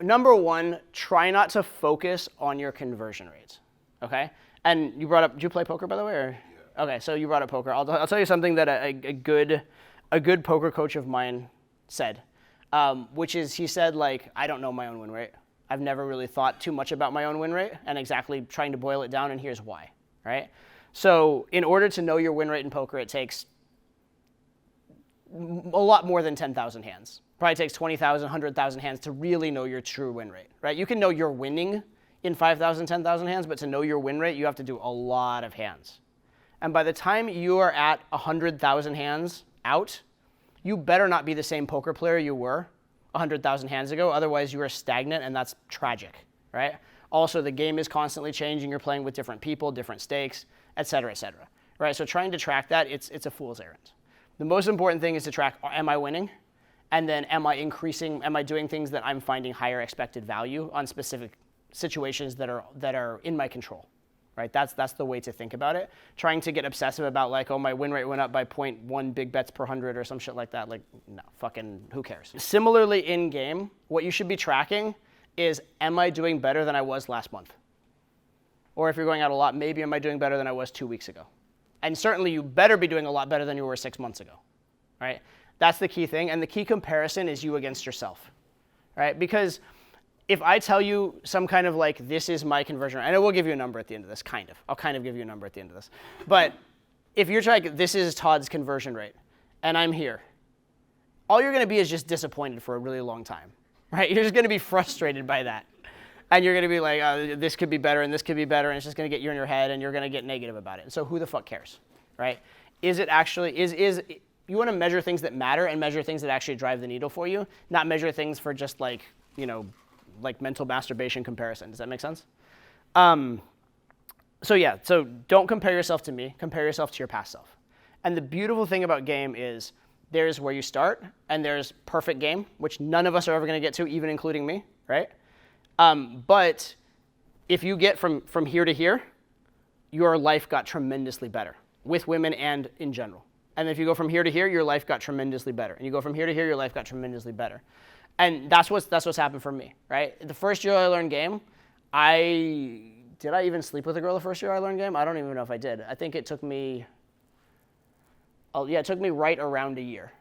number one, try not to focus on your conversion rates, okay? And you brought up, did you play poker, by the way? Or? Yeah. Okay, so you brought up poker. I'll tell you something that a good poker coach of mine said, which is he said, like, I don't know my own win rate. I've never really thought too much about my own win rate and exactly trying to boil it down, and here's why, right? So in order to know your win rate in poker, it takes a lot more than 10,000 hands. Probably takes 20,000, 100,000 hands to really know your true win rate, right? You can know you're winning in 5,000, 10,000 hands, but to know your win rate, you have to do a lot of hands. And by the time you are at 100,000 hands out, you better not be the same poker player you were 100,000 hands ago, otherwise you are stagnant, and that's tragic, right? Also, the game is constantly changing. You're playing with different people, different stakes, et cetera, right? So trying to track that, it's a fool's errand. The most important thing is to track, am I winning? And then am I doing things that I'm finding higher expected value on specific situations that are in my control, right? That's the way to think about it. Trying to get obsessive about like, oh, my win rate went up by 0.1 big bets per 100 or some shit like that. Like, no, fucking who cares? Similarly in game, what you should be tracking is, am I doing better than I was last month? Or if you're going out a lot, maybe am I doing better than I was 2 weeks ago? And certainly you better be doing a lot better than you were 6 months ago, right? That's the key thing, and the key comparison is you against yourself, right? Because if I tell you some kind of like, this is my conversion rate, and I will give you a number at the end of this, kind of. I'll kind of give you a number at the end of this. But if you're trying, this is Todd's conversion rate, and I'm here, all you're gonna be is just disappointed for a really long time, right? You're just gonna be frustrated by that. And you're gonna be like, oh, this could be better, and this could be better, and it's just gonna get you in your head, and you're gonna get negative about it. And so who the fuck cares, right? Is it actually, you want to measure things that matter and measure things that actually drive the needle for you, not measure things for just like, you know, like mental masturbation comparison. Does that make sense? So don't compare yourself to me, compare yourself to your past self. And the beautiful thing about game is there's where you start and there's perfect game, which none of us are ever going to get to, even including me, right? But if you get from here to here, your life got tremendously better with women and in general. And if you go from here to here, your life got tremendously better. And you go from here to here, your life got tremendously better. And that's what's happened for me, right? The first year I learned game, did I even sleep with a girl the first year I learned game? I don't even know if I did. I think it took me, it took me right around a year.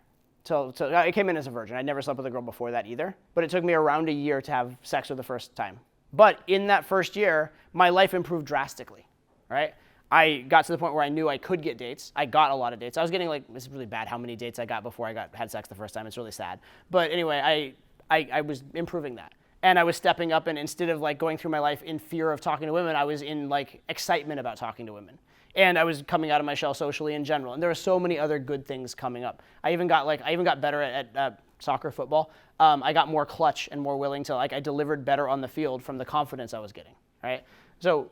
So I came in as a virgin. I never slept with a girl before that either. But it took me around a year to have sex for the first time. But in that first year, my life improved drastically, right? I got to the point where I knew I could get dates. I got a lot of dates. I was getting like, this is really bad how many dates I got before I had sex the first time. It's really sad. But anyway, I was improving that. And I was stepping up, and instead of like going through my life in fear of talking to women, I was in like excitement about talking to women. And I was coming out of my shell socially in general. And there were so many other good things coming up. I even got better at soccer, football. I got more clutch and more willing to, I delivered better on the field from the confidence I was getting, right? So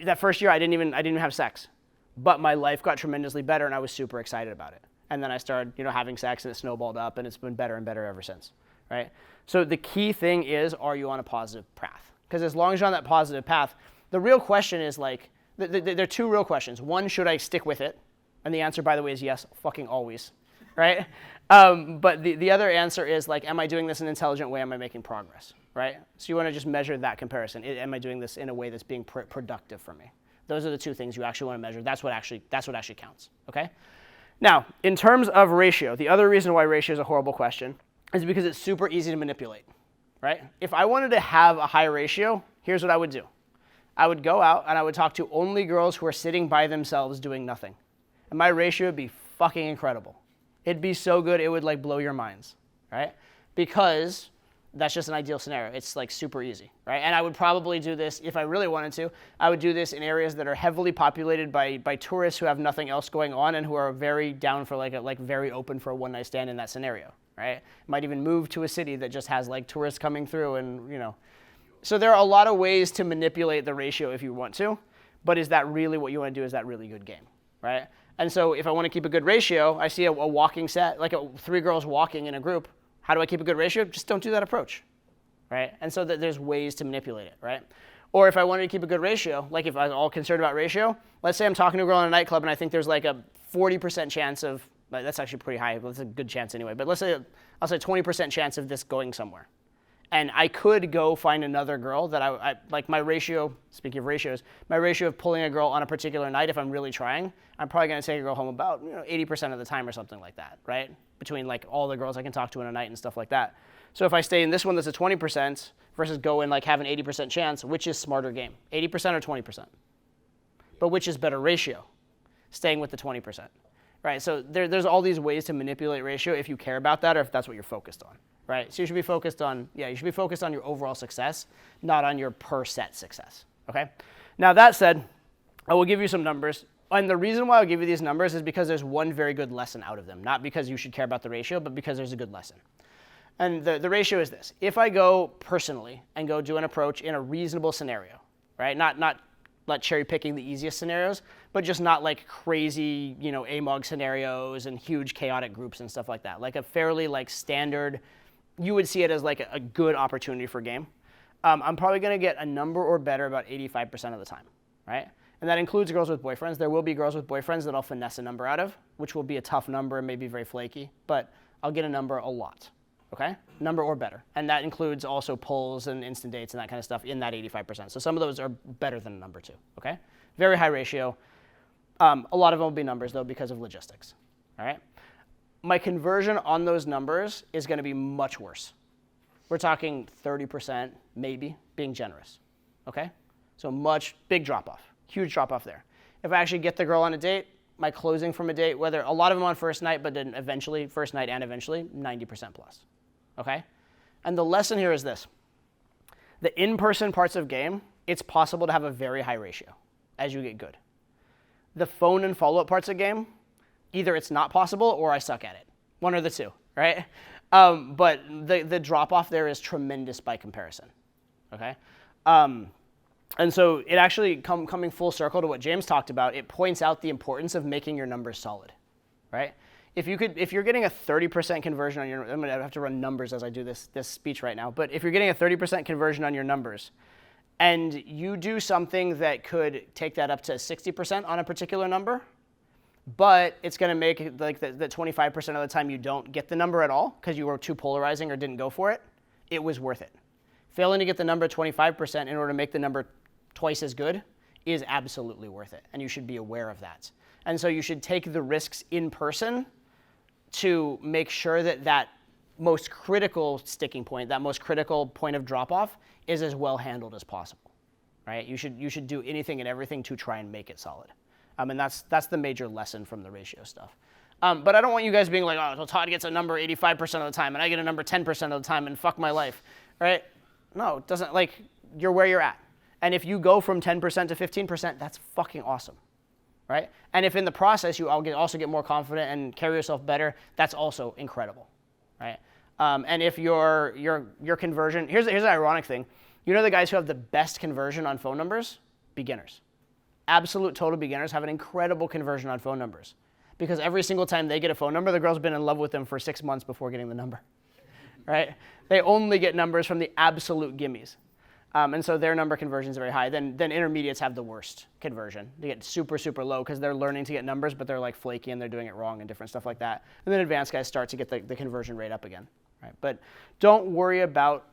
that first year I didn't even have sex, but my life got tremendously better and I was super excited about it. And then I started, having sex, and it snowballed up, and it's been better and better ever since, right? So the key thing is, are you on a positive path? Because as long as you're on that positive path, the real question is like, there are two real questions. One, should I stick with it? And the answer, by the way, is yes, fucking always, right? But the other answer is like, am I doing this in an intelligent way? Am I making progress, right? So you want to just measure that comparison. Am I doing this in a way that's being productive for me? Those are the two things you actually want to measure. That's what actually counts, okay? Now, in terms of ratio, the other reason why ratio is a horrible question is because it's super easy to manipulate, right? If I wanted to have a high ratio, here's what I would do. I would go out and I would talk to only girls who are sitting by themselves doing nothing. And my ratio would be fucking incredible. It'd be so good, it would like blow your minds, right? Because that's just an ideal scenario. It's like super easy, right? And I would probably do this, if I really wanted to, I would do this in areas that are heavily populated by tourists who have nothing else going on and who are very down for very open for a one night stand in that scenario, right? Might even move to a city that just has like tourists coming through and, So there are a lot of ways to manipulate the ratio if you want to, but is that really what you want to do? Is that really good game, right? And so if I want to keep a good ratio, I see a walking set, like 3 girls walking in a group. How do I keep a good ratio? Just don't do that approach, right? And so there's ways to manipulate it, right? Or if I wanted to keep a good ratio, like if I was all concerned about ratio, let's say I'm talking to a girl in a nightclub and I think there's like a 40% chance of, that's actually pretty high, but it's a good chance anyway, but I'll say 20% chance of this going somewhere. And I could go find another girl that I like my ratio, speaking of ratios, my ratio of pulling a girl on a particular night, if I'm really trying, I'm probably going to take a girl home about 80% of the time or something like that, right? Between like all the girls I can talk to in a night and stuff like that. So if I stay in this one that's a 20% versus go and like have an 80% chance, which is smarter game? 80% or 20%? But which is better ratio? Staying with the 20%, right? So there's all these ways to manipulate ratio if you care about that or if that's what you're focused on. Right, so you should be focused on your overall success, not on your per set success. Okay. Now that said, I will give you some numbers, and the reason why I'll give you these numbers is because there's one very good lesson out of them. Not because you should care about the ratio, but because there's a good lesson. And the ratio is this: if I go personally and go do an approach in a reasonable scenario, right? Not cherry picking the easiest scenarios, but just not like crazy, AMOG scenarios and huge chaotic groups and stuff like that. Like a fairly like standard. You would see it as like a good opportunity for game. I'm probably going to get a number or better about 85% of the time, right? And that includes girls with boyfriends. There will be girls with boyfriends that I'll finesse a number out of, which will be a tough number and maybe very flaky, but I'll get a number a lot, okay? Number or better. And that includes also pulls and instant dates and that kind of stuff in that 85%. So some of those are better than a number too, okay? Very high ratio. A lot of them will be numbers though because of logistics, all right? My conversion on those numbers is going to be much worse. We're talking 30%, maybe, being generous, okay? So big drop-off, huge drop-off there. If I actually get the girl on a date, my closing from a date, whether a lot of them on first night, but then eventually, first night and eventually, 90% plus, okay? And the lesson here is this. The in-person parts of game, it's possible to have a very high ratio as you get good. The phone and follow-up parts of game, either it's not possible or I suck at it. One or the two, right? But the drop-off there is tremendous by comparison, okay? And so it actually, coming full circle to what James talked about, it points out the importance of making your numbers solid, right? If you're getting a 30% conversion on your, I'm gonna have to run numbers as I do this speech right now, but if you're getting a 30% conversion on your numbers, and you do something that could take that up to 60% on a particular number, but it's going to make it like that 25% of the time you don't get the number at all because you were too polarizing or didn't go for it, it was worth it. Failing to get the number 25% in order to make the number twice as good is absolutely worth it, and you should be aware of that. And so you should take the risks in person to make sure that most critical sticking point, that most critical point of drop-off is as well handled as possible, right? You should do anything and everything to try and make it solid. And that's the major lesson from the ratio stuff. But I don't want you guys being like, oh, so Todd gets a number 85% of the time, and I get a number 10% of the time, and fuck my life, right? No, it doesn't, like, you're where you're at. And if you go from 10% to 15%, that's fucking awesome, right? And if in the process you also get more confident and carry yourself better, that's also incredible, right? And if your conversion, here's an ironic thing. You know the guys who have the best conversion on phone numbers? Beginners. Absolute total beginners have an incredible conversion on phone numbers because every single time they get a phone number, the girl's been in love with them for 6 months before getting the number, right? They only get numbers from the absolute gimmies. And so their number conversion is very high. Then intermediates have the worst conversion. They get super, super low because they're learning to get numbers, but they're like flaky and they're doing it wrong and different stuff like that. And then advanced guys start to get the conversion rate up again, right? But don't worry about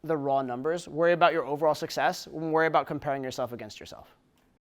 the raw numbers. Worry about your overall success. Worry about comparing yourself against yourself.